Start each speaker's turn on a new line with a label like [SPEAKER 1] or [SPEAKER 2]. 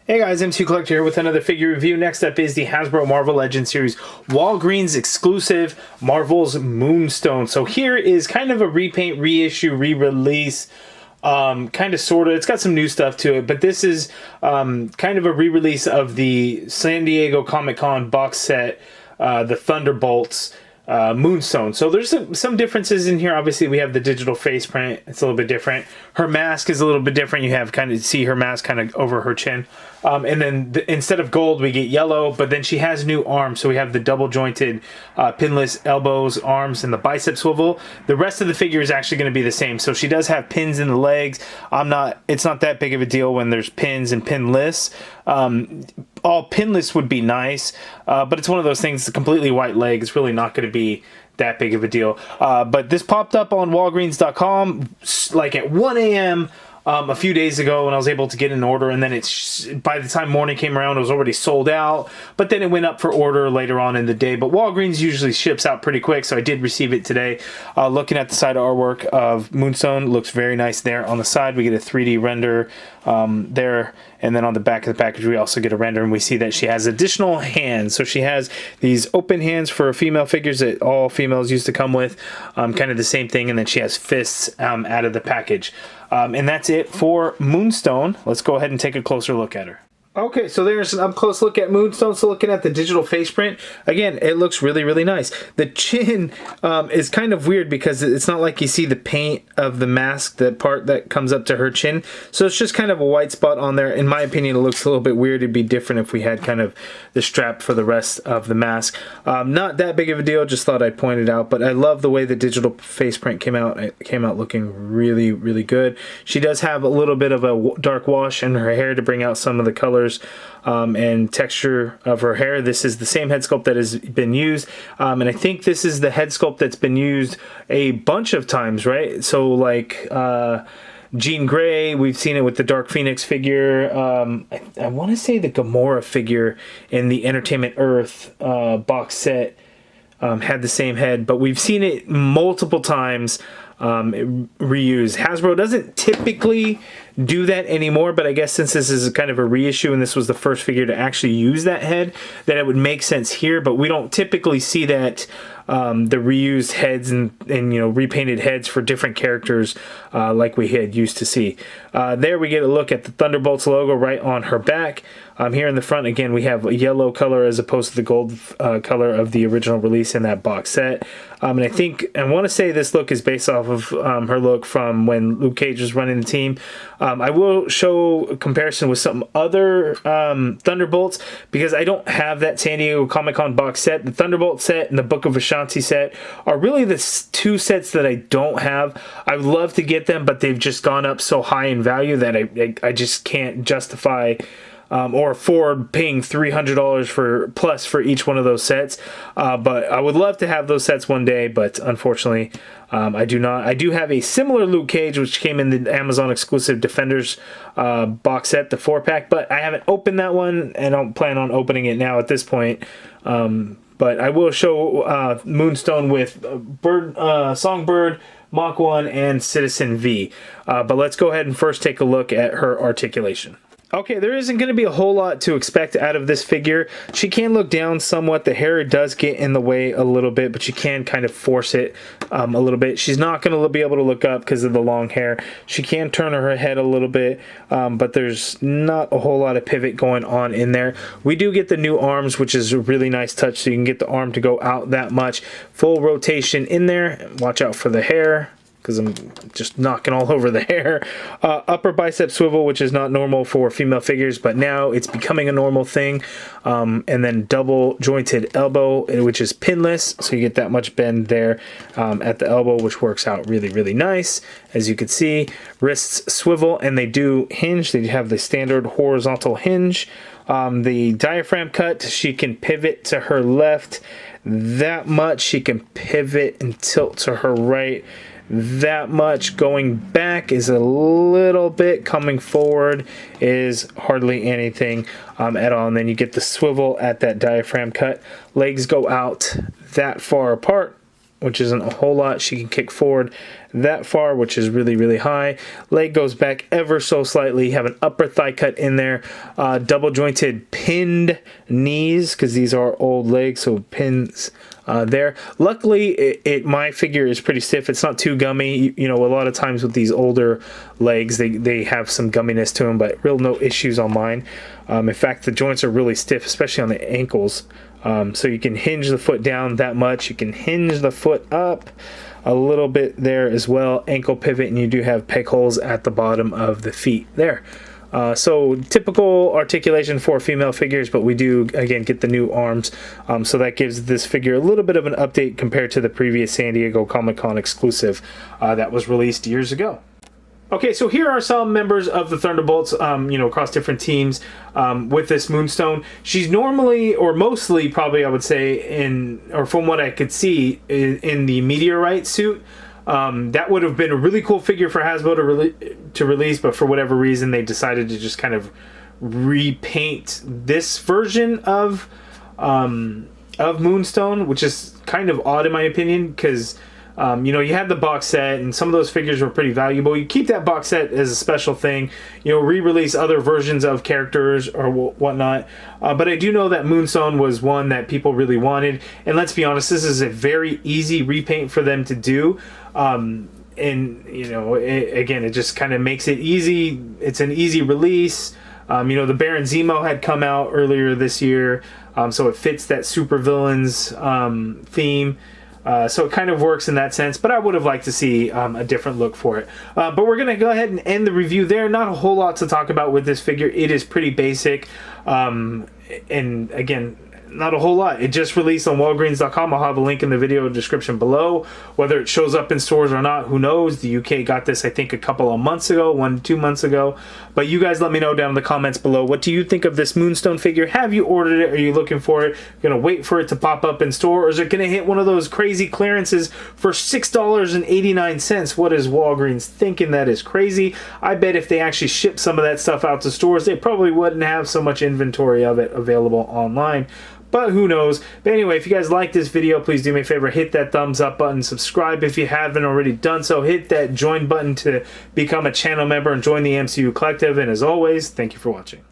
[SPEAKER 1] Hey guys, M2 Collector here with another figure review. Next up is the Hasbro Marvel Legends series Walgreens exclusive Marvel's Moonstone. So here is kind of a repaint, reissue, re-release, kind of sort of. It's got some new stuff to it, but this is kind of a re-release of the San Diego Comic-Con box set, the Thunderbolts. Moonstone. So there's some differences in here. Obviously we have the digital face print. It's a little bit different. Her mask is a little bit different. You have kind of see her mask kind of over her chin. And then instead of gold we get yellow, but then she has new arms. So we have the double jointed pinless elbows, arms, and the bicep swivel. The rest of the figure is actually going to be the same. So she does have pins in the legs. It's not that big of a deal when there's pins and pinless. All pinless would be nice, but it's one of those things, the completely white leg is really not going to be that big of a deal. But this popped up on Walgreens.com like at 1 a.m. A few days ago when I was able to get an order, and then by the time morning came around it was already sold out, but then it went up for order later on in the day. But Walgreens usually ships out pretty quick, so I did receive it today. Looking at the side artwork of Moonstone, looks very nice there. On the side we get a 3D render there, and then on the back of the package we also get a render, and we see that she has additional hands. So she has these open hands for female figures that all females used to come with, kind of the same thing, and then she has fists out of the package. And that's it for Moonstone. Let's go ahead and take a closer look at her. Okay, so there's an up-close look at Moonstone. So looking at the digital face print, again, it looks really, really nice. The chin is kind of weird because it's not like you see the paint of the mask, the part that comes up to her chin. So it's just kind of a white spot on there. In my opinion, it looks a little bit weird. It'd be different if we had kind of the strap for the rest of the mask. Not that big of a deal, just thought I'd point it out. But I love the way the digital face print came out. It came out looking really, really good. She does have a little bit of a dark wash in her hair to bring out some of the colors and texture of her hair. This is the same head sculpt that has been used, and I think this is the head sculpt that's been used a bunch of times, right? So like Jean Grey, we've seen it with the Dark Phoenix figure. I want to say the Gamora figure in the Entertainment Earth box set had the same head, but we've seen it multiple times reused. Hasbro doesn't typically do that anymore, but I guess since this is kind of a reissue and this was the first figure to actually use that head, that it would make sense here. But we don't typically see that the reused heads and you know, repainted heads for different characters like we had used to see. There we get a look at the Thunderbolts logo right on her back. Here in the front, again, we have a yellow color as opposed to the gold color of the original release in that box set. And I want to say this look is based off of her look from when Luke Cage was running the team. I will show a comparison with some other Thunderbolts because I don't have that San Diego Comic-Con box set. The Thunderbolt set and the Book of Ashanti set are really the two sets that I don't have. I would love to get them, but they've just gone up so high in value that I just can't justify or afford paying $300 plus for each one of those sets. But I would love to have those sets one day, but unfortunately I do not. I do have a similar Luke Cage which came in the Amazon exclusive Defenders box set, the 4-pack, but I haven't opened that one and I don't plan on opening it now at this point. But I will show Moonstone with Songbird, Mach 1, and Citizen V. But let's go ahead and first take a look at her articulation. Okay, there isn't going to be a whole lot to expect out of this figure. She can look down somewhat. The hair does get in the way a little bit, but you can kind of force it a little bit. She's not going to be able to look up because of the long hair. She can turn her head a little bit, but there's not a whole lot of pivot going on in there. We do get the new arms, which is a really nice touch, so you can get the arm to go out that much. Full rotation in there. Watch out for the hair, because I'm just knocking all over the hair. Upper bicep swivel, which is not normal for female figures, but now it's becoming a normal thing. And then double jointed elbow, which is pinless, so you get that much bend there at the elbow, which works out really, really nice. As you can see, wrists swivel, and they do hinge. They have the standard horizontal hinge. The diaphragm cut, she can pivot to her left that much. She can pivot and tilt to her right that much. Going back is a little bit, coming forward is hardly anything at all. And then you get the swivel at that diaphragm cut. Legs go out that far apart. which isn't a whole lot. She can kick forward that far, which is really, really high. Leg goes back ever so slightly. You have an upper thigh cut in there. Double jointed pinned knees, because these are old legs, so pins there. Luckily, my figure is pretty stiff. It's not too gummy. You know, a lot of times with these older legs, they have some gumminess to them, but real no issues on mine. In fact, the joints are really stiff, especially on the ankles. So you can hinge the foot down that much. You can hinge the foot up a little bit there as well. Ankle pivot, and you do have peg holes at the bottom of the feet there. So typical articulation for female figures, but we do, again, get the new arms. So that gives this figure a little bit of an update compared to the previous San Diego Comic-Con exclusive that was released years ago. Okay, so here are some members of the Thunderbolts, you know, across different teams with this Moonstone. She's normally, or mostly probably, I would say, or from what I could see, in the Meteorite suit. That would have been a really cool figure for Hasbro to release, but for whatever reason, they decided to just kind of repaint this version of Moonstone, which is kind of odd in my opinion, because you know, you had the box set, and some of those figures were pretty valuable. You keep that box set as a special thing, you know, re-release other versions of characters or whatnot. But I do know that Moonstone was one that people really wanted, and let's be honest, this is a very easy repaint for them to do. And you know, again, it just kind of makes it easy. It's an easy release. You know, the Baron Zemo had come out earlier this year, so it fits that supervillains theme. So it kind of works in that sense, but I would have liked to see a different look for it. But we're going to go ahead and end the review there. Not a whole lot to talk about with this figure. It is pretty basic. And again, not a whole lot. It just released on Walgreens.com. I'll have a link in the video description below. Whether it shows up in stores or not, who knows? The UK got this, I think, a couple of months ago, 1 to 2 months ago. But you guys let me know down in the comments below. What do you think of this Moonstone figure? Have you ordered it? Are you looking for it? Gonna wait for it to pop up in store? Or is it gonna hit one of those crazy clearances for $6.89? What is Walgreens thinking? That is crazy. I bet if they actually ship some of that stuff out to stores, they probably wouldn't have so much inventory of it available online. But who knows? But anyway, if you guys like this video, please do me a favor, hit that thumbs up button, subscribe if you haven't already done so, hit that join button to become a channel member and join the MCU Collective, and as always, thank you for watching.